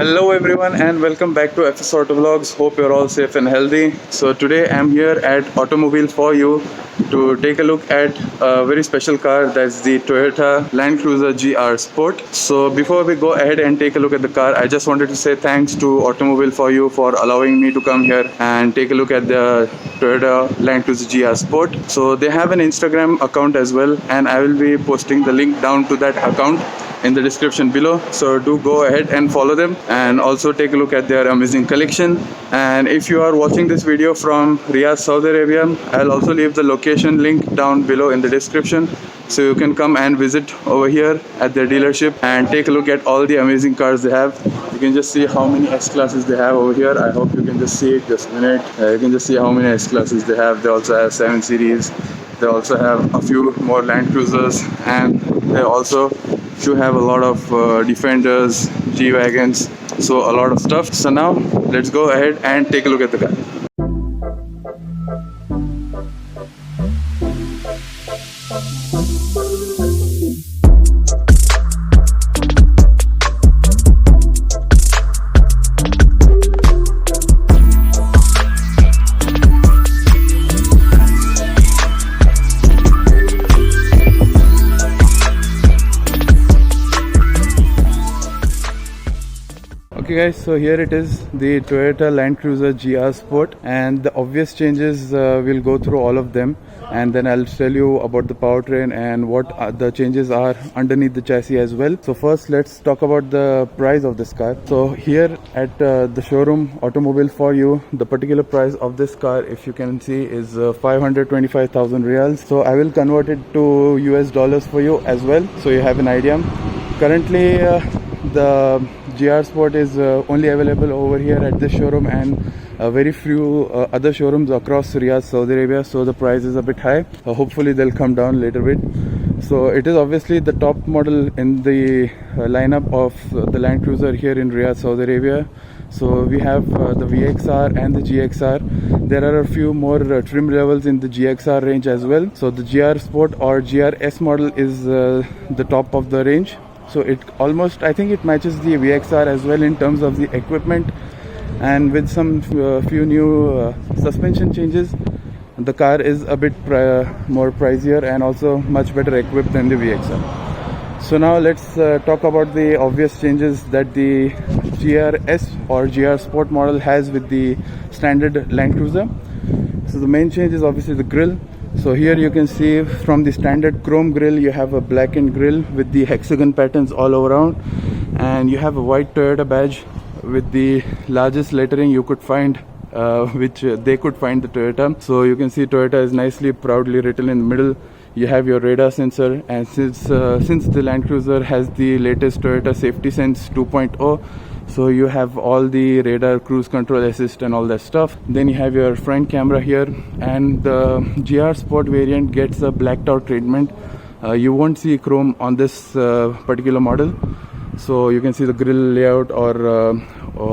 Hello everyone and welcome back to FS Auto Vlogs. Hope you're all safe and healthy. So today I'm here at Automobile for You to take a look at a very special car, that's the Toyota Land Cruiser GR Sport. So before we go ahead and take a look at the car, I just wanted to say thanks to Automobile for You for allowing me to come here and take a look at the Toyota Land Cruiser GR Sport. So they have an Instagram account as well, and I will be posting the link down to that account in the description below, so do go ahead and follow them and also take a look at their amazing collection. And if you are watching this video from Riyadh, Saudi Arabia, I'll also leave the location link down below in the description, so you can come and visit over here at their dealership and take a look at all the amazing cars they have. You can just see how many S classes they have over here. I hope you can just see it. Just a minute. You can just see how many S classes they have. They also have 7 Series. They also have a few more Land Cruisers, and they also do have a lot of Defenders, G-Wagons, so a lot of stuff. So now let's go ahead and take a look at the car. Okay guys, so here it is, the Toyota Land Cruiser GR Sport, and the obvious changes we'll go through all of them, and then I'll tell you about the powertrain and what the changes are underneath the chassis as well. So first let's talk about the price of this car. So here at the showroom Automobile for You, the particular price of this car, if you can see, is 525,000 riyals. So I will convert it to US dollars for you as well, so you have an idea. Currently the GR Sport is only available over here at this showroom and very few other showrooms across Riyadh, Saudi Arabia, so the price is a bit high. Hopefully they'll come down later bit. So it is obviously the top model in the lineup of the Land Cruiser here in Riyadh, Saudi Arabia. So we have the VXR and the GXR. There are a few more trim levels in the GXR range as well. So the GR Sport or GRS model is the top of the range. So it almost, I think it matches the VXR as well in terms of the equipment, and with some few new suspension changes, the car is a bit more pricier and also much better equipped than the VXR. So now let's talk about the obvious changes that the GRS or GR Sport model has with the standard Land Cruiser. So the main change is obviously the grille. So here you can see from the standard chrome grille, you have a blackened grille with the hexagon patterns all around, and you have a white Toyota badge with the largest lettering you could find, which they could find the Toyota. So you can see Toyota is nicely proudly written in the middle. You have your radar sensor, and since the Land Cruiser has the latest Toyota Safety Sense 2.0, so you have all the radar, cruise control assist and all that stuff. Then you have your front camera here, and the GR Sport variant gets a blacked out treatment. You won't see chrome on this particular model. So you can see the grille layout or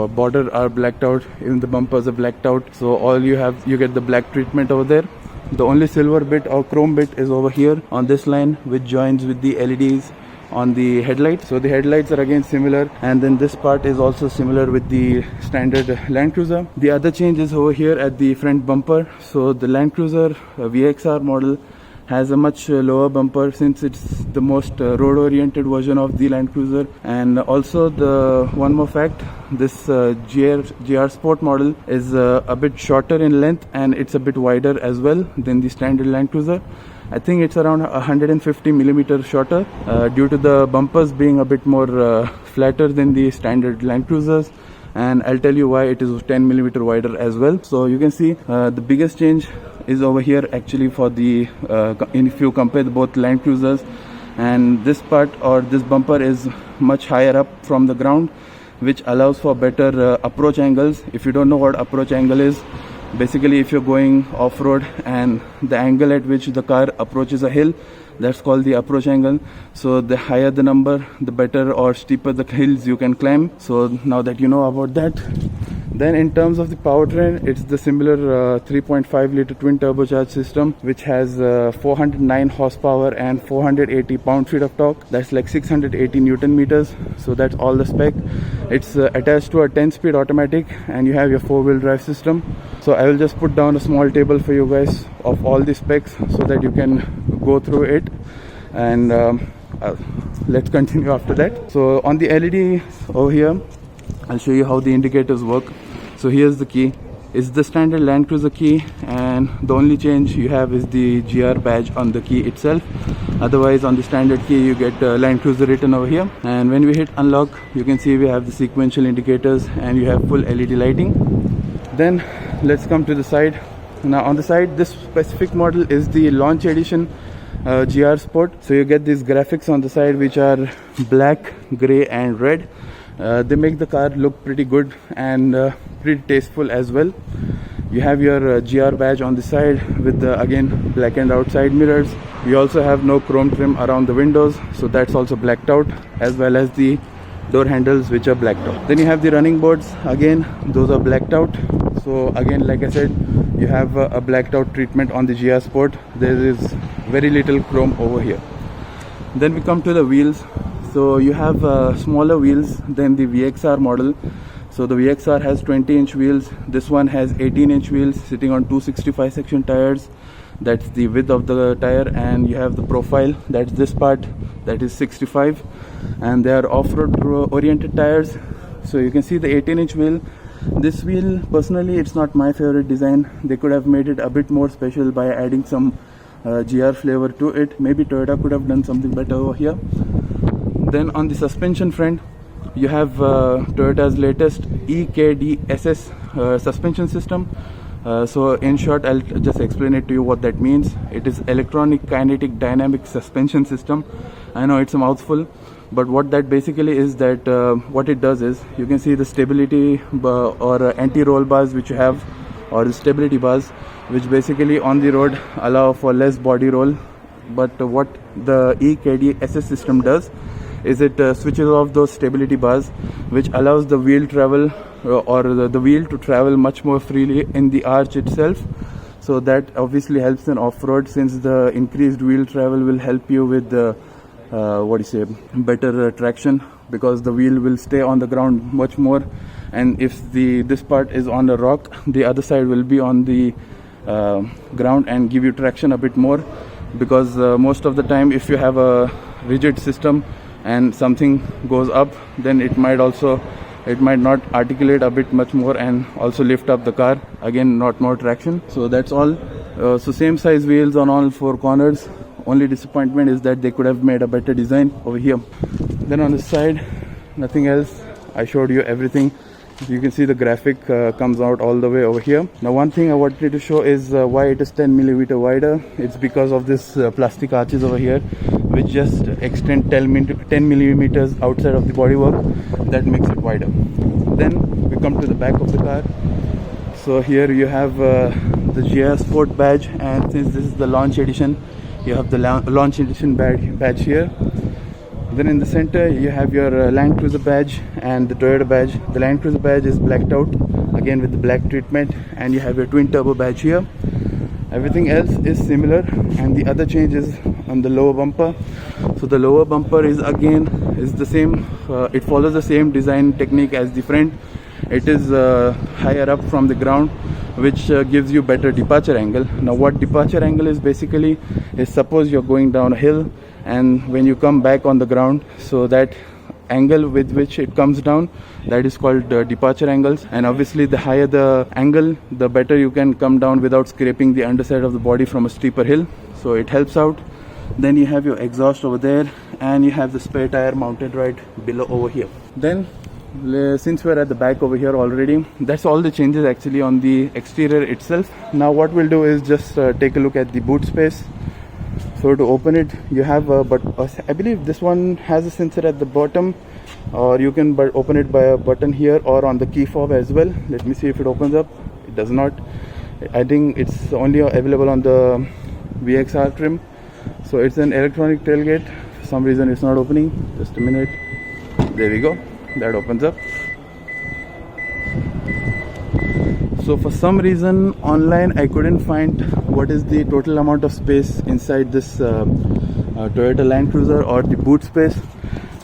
border are blacked out, even the bumpers are blacked out. So all you get the black treatment over there. The only silver bit or chrome bit is over here on this line, which joins with the LEDs on the headlights. So the headlights are again similar, and then this part is also similar with the standard Land Cruiser. The other change is over here at the front bumper. So the Land Cruiser VXR model has a much lower bumper, since it's the most road oriented version of the Land Cruiser. And also the one more fact, this GR Sport model is a bit shorter in length, and it's a bit wider as well than the standard Land Cruiser. I think it's around 150 millimeters shorter, due to the bumpers being a bit more flatter than the standard Land Cruisers, and I'll tell you why it is 10 millimeter wider as well. So you can see the biggest change is over here actually for the if you compare both Land Cruisers, and this part or this bumper is much higher up from the ground, which allows for better approach angles. If you don't know what approach angle is, basically if you're going off-road and the angle at which the car approaches a hill, that's called the approach angle. So the higher the number, the better or steeper the hills you can climb. So now that you know about that, then in terms of the powertrain, it's the similar 3.5 liter twin turbocharged system, which has 409 horsepower and 480 pound-feet of torque. That's like 680 Newton meters. So that's all the spec. It's attached to a 10-speed automatic, and you have your 4-wheel drive system. So I will just put down a small table for you guys of all the specs so that you can go through it, and let's continue after that. So on the LED over here, I'll show you how the indicators work. So here's the key. It's the standard Land Cruiser key, and the only change you have is the GR badge on the key itself. Otherwise, on the standard key you get Land Cruiser written over here. And when we hit unlock, you can see we have the sequential indicators and you have full LED lighting. Then let's come to the side. Now on the side, this specific model is the launch edition GR Sport. So you get these graphics on the side which are black, grey and red. They make the car look pretty good and pretty tasteful as well. You have your GR badge on the side with the again blackened outside mirrors. We also have no chrome trim around the windows, so that's also blacked out, as well as the door handles which are blacked out. Then you have the running boards, again those are blacked out. So again, like I said, you have a blacked out treatment on the GR Sport. There is very little chrome over here. Then we come to the wheels. So you have smaller wheels than the VXR model. So the VXR has 20-inch wheels. This one has 18-inch wheels sitting on 265 section tires. That's the width of the tire, and you have the profile. That's this part, that is 65, and they are off-road oriented tires. So you can see the 18-inch wheel. This wheel, personally, it's not my favorite design. They could have made it a bit more special by adding some GR flavor to it. Maybe Toyota could have done something better over here. Then on the suspension front, you have Toyota's latest E-KDSS suspension system. So in short, I'll just explain it to you what that means. It is Electronic-Kinetic dynamic suspension system. I know it's a mouthful, but what that basically is that what it does is, you can see the stability or anti-roll bars which you have, or the stability bars, which basically on the road allow for less body roll. But what the E-KDSS system does is it switches off those stability bars, which allows the wheel travel or the wheel to travel much more freely in the arch itself. So that obviously helps in off-road, since the increased wheel travel will help you with the better traction, because the wheel will stay on the ground much more. And if this part is on the rock, the other side will be on the ground and give you traction a bit more, because most of the time if you have a rigid system and something goes up, then it might not articulate a bit much more and also lift up the car, again not more traction. So that's all. So same size wheels on all 4 corners. Only disappointment is that they could have made a better design over here. Then on the side, nothing else. I showed you everything. You can see the graphic comes out all the way over here. Now one thing I wanted to show is why it is 10 millimeter wider. It's because of this plastic arches over here, which just extend 10 millimeters outside of the bodywork. That makes it wider. Then we come to the back of the car. So here you have the GR Sport badge, and since this is the launch edition, you have the launch edition badge here. Then in the center you have your Land Cruiser badge and the Toyota badge. The Land Cruiser badge is blacked out, again with the black treatment, and you have your twin turbo badge here. Everything else is similar, and the other change is on the lower bumper. So the lower bumper is the same. It follows the same design technique as the front. It is higher up from the ground, which gives you better departure angle. Now what departure angle is basically is, suppose you're going down a hill and when you come back on the ground, so that angle with which it comes down, that is called departure angles. And obviously the higher the angle, the better you can come down without scraping the underside of the body from a steeper hill. So it helps out. Then you have your exhaust over there, and you have the spare tire mounted right below over here. Then since we're at the back over here already, that's all the changes actually on the exterior itself. Now what we'll do is just take a look at the boot space. So to open it, you have but I believe this one has a sensor at the bottom, or you can open it by a button here or on the key fob as well. Let me see if it opens up. It does not. I think it's only available on the VXR trim. So it's an electronic tailgate. For some reason it's not opening. Just a minute. There we go. That opens up. So for some reason online I couldn't find what is the total amount of space inside this Toyota Land Cruiser, or the boot space.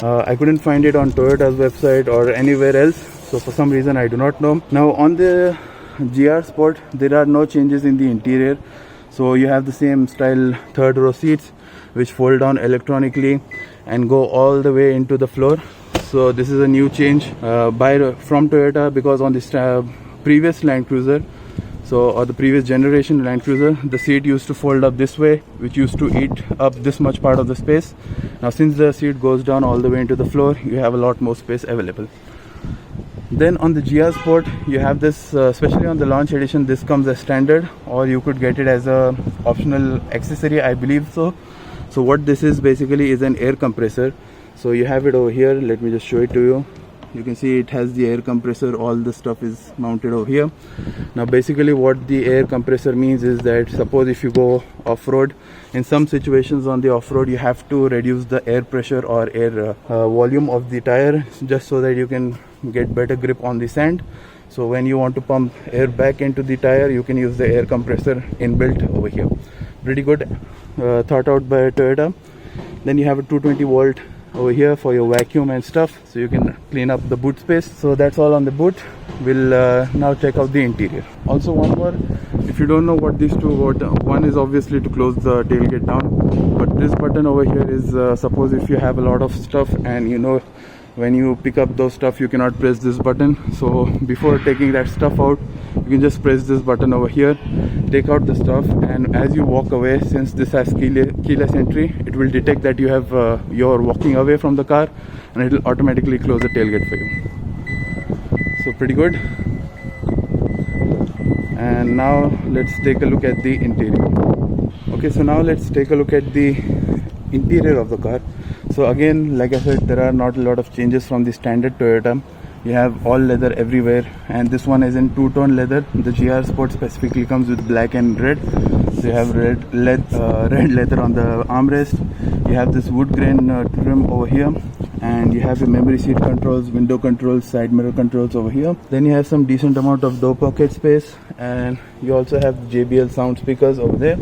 I couldn't find it on Toyota's website or anywhere else, so for some reason I do not know. Now on the GR Sport there are no changes in the interior, so you have the same style third row seats which fold down electronically and go all the way into the floor. So this is a new change from Toyota, because on this previous Land Cruiser, or the previous generation Land Cruiser, the seat used to fold up this way, which used to eat up this much part of the space. Now since the seat goes down all the way into the floor, you have a lot more space available. Then on the GR Sport, you have this, especially on the launch edition, this comes as standard, or you could get it as a optional accessory, I believe so. So what this is basically is an air compressor. So you have it over here, let me just show it to you. You can see it has the air compressor, all the stuff is mounted over here. Now basically what the air compressor means is that suppose if you go off-road, in some situations on the off-road you have to reduce the air pressure or air volume of the tire, just so that you can get better grip on the sand. So when you want to pump air back into the tire, you can use the air compressor inbuilt over here. Pretty good, thought out by Toyota. Then you have a 220 volt over here for your vacuum and stuff, so you can clean up the boot space. So that's all on the boot. We'll now check out the interior. Also one more, if you don't know what these two, one is obviously to close the tailgate down, but this button over here is suppose if you have a lot of stuff and you know when you pick up those stuff you cannot press this button, so before taking that stuff out you can just press this button over here, take out the stuff, and as you walk away, since this has keyless entry, it will detect that you have you're walking away from the car and it will automatically close the tailgate for you. So pretty good. And now let's take a look at the interior. Okay, so now let's take a look at the interior of the car. So again, like I said, there are not a lot of changes from the standard Toyota. You have all leather everywhere, and this one is in two-tone leather. The GR Sport specifically comes with black and red. So you have red leather on the armrest. You have this wood grain trim over here, and you have your memory seat controls, window controls, side mirror controls over here. Then you have some decent amount of door pocket space, and you also have JBL sound speakers over there.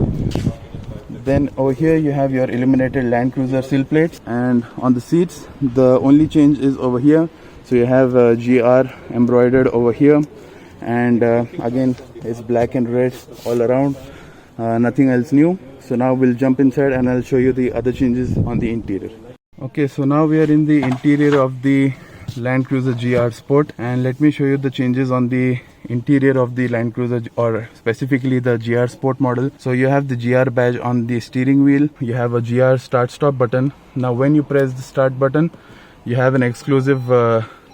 Then over here you have your illuminated Land Cruiser sill plates, and on the seats the only change is over here. So you have GR embroidered over here, and again it's black and red all around, nothing else new. So now we'll jump inside and I'll show you the other changes on the interior. Okay, so now we are in the interior of the Land Cruiser GR Sport, and let me show you the changes on the interior of the Land Cruiser, or specifically the GR Sport model. So you have the GR badge on the steering wheel, you have a GR start stop button. Now when you press the start button, you have an exclusive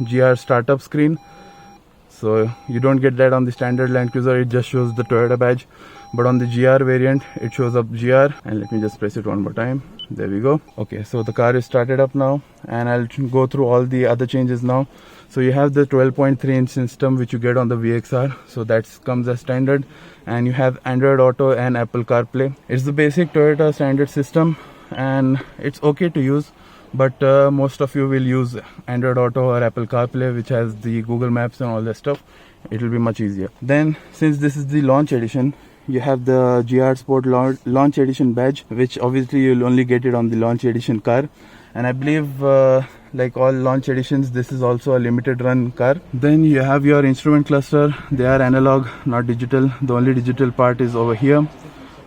GR startup screen. So you don't get that on the standard Land Cruiser, it just shows the Toyota badge. But on the GR variant, it shows up GR, and let me just press it one more time. There we go. Okay, so the car is started up now, and I'll go through all the other changes now. So you have the 12.3-inch system which you get on the VXR, so that comes as standard, and you have Android Auto and Apple CarPlay. It's the basic Toyota standard system, and it's okay to use, but most of you will use Android Auto or Apple CarPlay, which has the Google Maps and all that stuff. It will be much easier. Then since this is the launch edition, you have the GR Sport launch edition badge, which obviously you'll only get it on the launch edition car, and I believe like all launch editions, this is also a limited run car. Then you have your instrument cluster. They are analog, not digital. The only digital part is over here,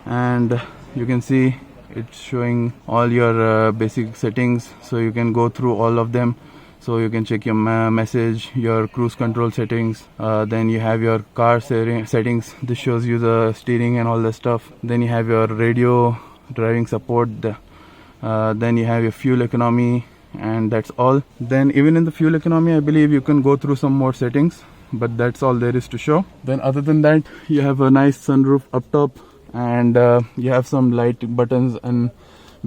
and you can see it's showing all your basic settings, so you can go through all of them. So you can check your message, your cruise control settings, then you have your car settings. This shows you the steering and all the stuff. Then you have your radio, driving support, then you have your fuel economy, and that's all. Then even in the fuel economy, I believe you can go through some more settings, but that's all there is to show. Then other than that, you have a nice sunroof up top, and you have some light buttons and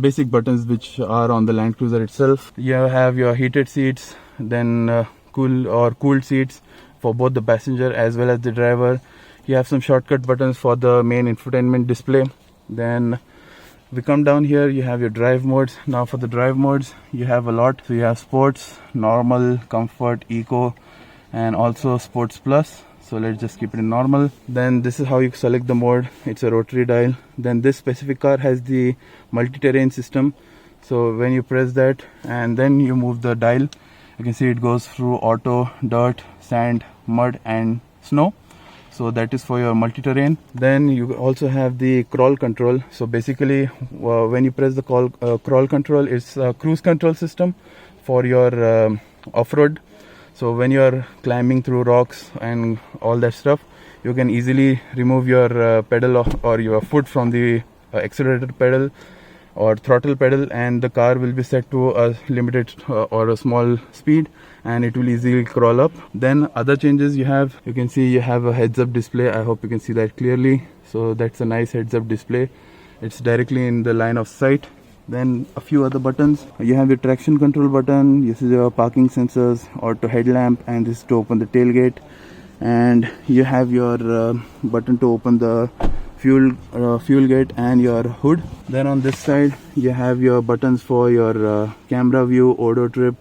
basic buttons which are on the Land Cruiser itself. You have your heated seats, then cooled seats for both the passenger as well as the driver. You have some shortcut buttons for the main infotainment display. Then we come down here, you have your drive modes. Now for the drive modes, you have a lot. So you have sports, normal, comfort, eco, and also sports plus. So let's just keep it in normal. Then this is how you select the mode. It's a rotary dial. Then this specific car has the multi-terrain system. So when you press that and then you move the dial, you can see it goes through auto, dirt, sand, mud and snow. So that is for your multi-terrain. Then you also have the crawl control. So basically when you press the crawl control, it's a cruise control system for your off-road. So when you're climbing through rocks and all that stuff, you can easily remove your pedal or your foot from the accelerator pedal or throttle pedal, and the car will be set to a limited or a small speed, and it will easily crawl up. Then other changes you can see you have a heads-up display. I hope you can see that clearly. So that's a nice heads-up display. It's directly in the line of sight. Then a few other buttons. You have the traction control button. This is your parking sensors, auto headlamp, and this is to open the tailgate. And you have your button to open the fuel gate and your hood. Then on this side you have your buttons for your camera view, auto trip.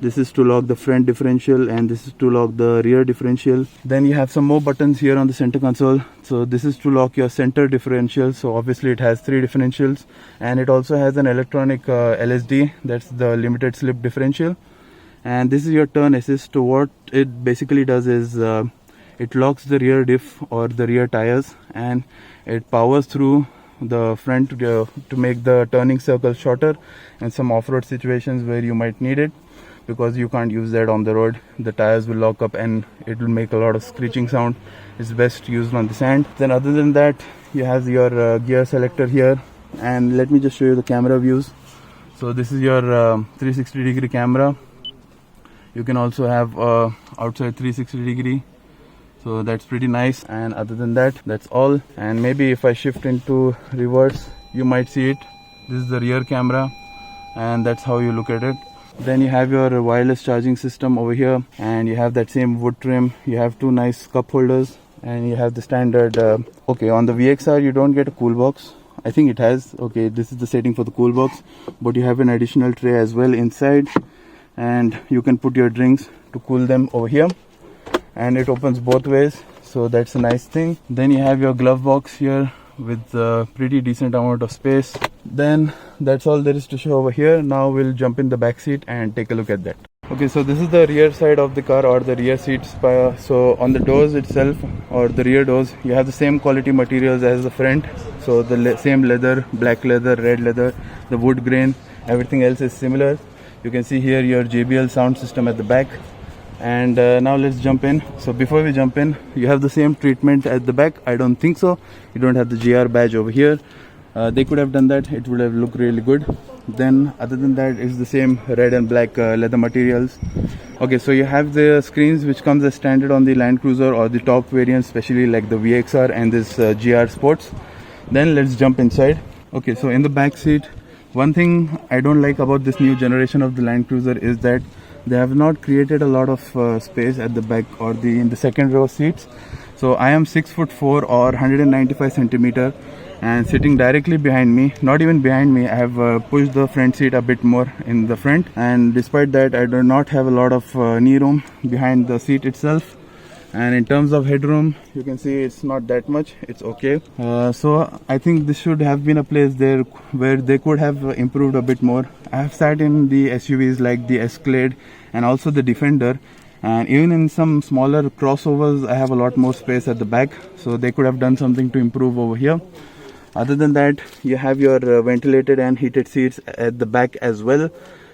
This is to lock the front differential and this is to lock the rear differential. Then you have some more buttons here on the center console. So this is to lock your center differential. So obviously it has 3 differentials, and it also has an electronic LSD, that's the limited slip differential. And this is your turn assist. So what it basically does is it locks the rear diff or the rear tires, and it powers through the front to make the turning circle shorter in some off-road situations where you might need it, because you can't use that on the road. The tires will lock up and it will make a lot of screeching sound. It's best used on the sand. Then other than that, you have your gear selector here, and let me just show you the camera views. So this is your 360 degree camera. You can also have outside 360 degree. So that's pretty nice. And other than that, that's all. And maybe if I shift into reverse, you might see it. This is the rear camera, and that's how you look at it. Then you have your wireless charging system over here, and you have that same wood trim. You have 2 nice cup holders, and you have the standard okay, on the VXR you don't get a cool box. I think it has, okay, this is the setting for the cool box, but you have an additional tray as well inside, and you can put your drinks to cool them over here, and it opens both ways, so that's a nice thing. Then you have your glove box here with a pretty decent amount of space. Then that's all there is to show over here. Now we'll jump in the back seat and take a look at that. Okay, so this is the rear side of the car, or the rear seats. So on the doors itself, or the rear doors, you have the same quality materials as the front. So the same leather, black leather, red leather, the wood grain, everything else is similar. You can see here your JBL sound system at the back. And now let's jump in. So before we jump in, you have the same treatment at the back. I don't think so. You don't have the GR badge over here. They could have done that. It would have looked really good. Then other than that, it's the same red and black leather materials. Okay, so you have the screens which comes as standard on the Land Cruiser or the top variants, especially like the VXR and this GR Sports. Then let's jump inside. Okay, so in the back seat, one thing I don't like about this new generation of the Land Cruiser is that they have not created a lot of space at the back or in the second row seats. So I am 6'4" or 195 centimeter, and sitting directly behind me, not even behind me, I have pushed the front seat a bit more in the front, and despite that I do not have a lot of knee room behind the seat itself. And in terms of headroom, you can see it's not that much. It's okay. So I think this should have been a place there where they could have improved a bit more. I have sat in the SUVs like the Escalade and also the Defender, and even in some smaller crossovers I have a lot more space at the back, so they could have done something to improve over here. Other than that, you have your ventilated and heated seats at the back as well,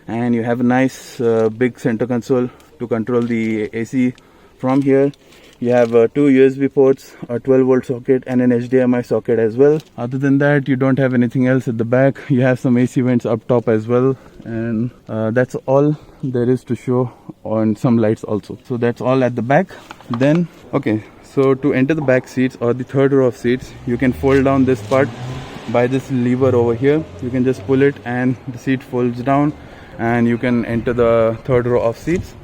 and you have a nice big center console to control the AC from here. You have 2 USB ports, a 12-volt socket and an HDMI socket as well. Other than that, you don't have anything else at the back. You have some AC vents up top as well, and that's all there is to show, on some lights also. So that's all at the back. Then okay, so to enter the back seats or the third row of seats, you can fold down this part by this lever over here. You can just pull it and the seat folds down, and you can enter the third row of seats.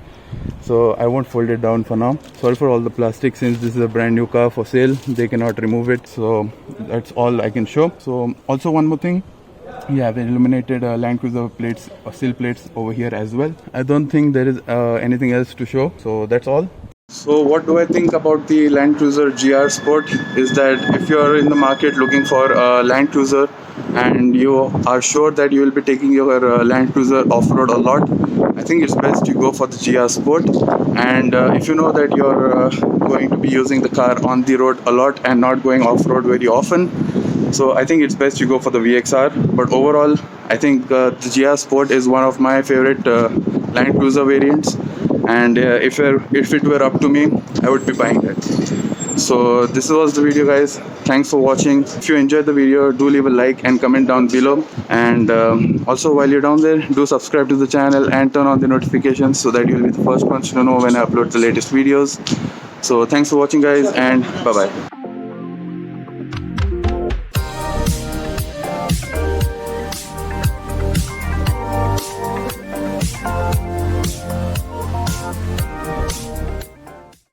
So I won't fold it down for now. Sorry for all the plastic, since this is a brand new car for sale, they cannot remove it. So that's all I can show. So also one more thing, you have illuminated Land Cruiser plates or sill plates over here as well. I don't think there is anything else to show. So that's all. So what do I think about the Land Cruiser GR Sport is that if you are in the market looking for a Land Cruiser and you are sure that you will be taking your Land Cruiser off-road a lot, I think it's best you go for the GR Sport. And if you know that you're going to be using the car on the road a lot and not going off-road very often, so I think it's best you go for the VXR. But overall, I think the GR Sport is one of my favorite Land Cruiser variants, and if it were up to me, I would be buying it. So this was the video, guys. Thanks for watching. If you enjoyed the video, do leave a like and comment down below. And also, while you're down there, do subscribe to the channel and turn on the notifications so that you'll be the first ones to know when I upload the latest videos. So thanks for watching, guys, and bye bye.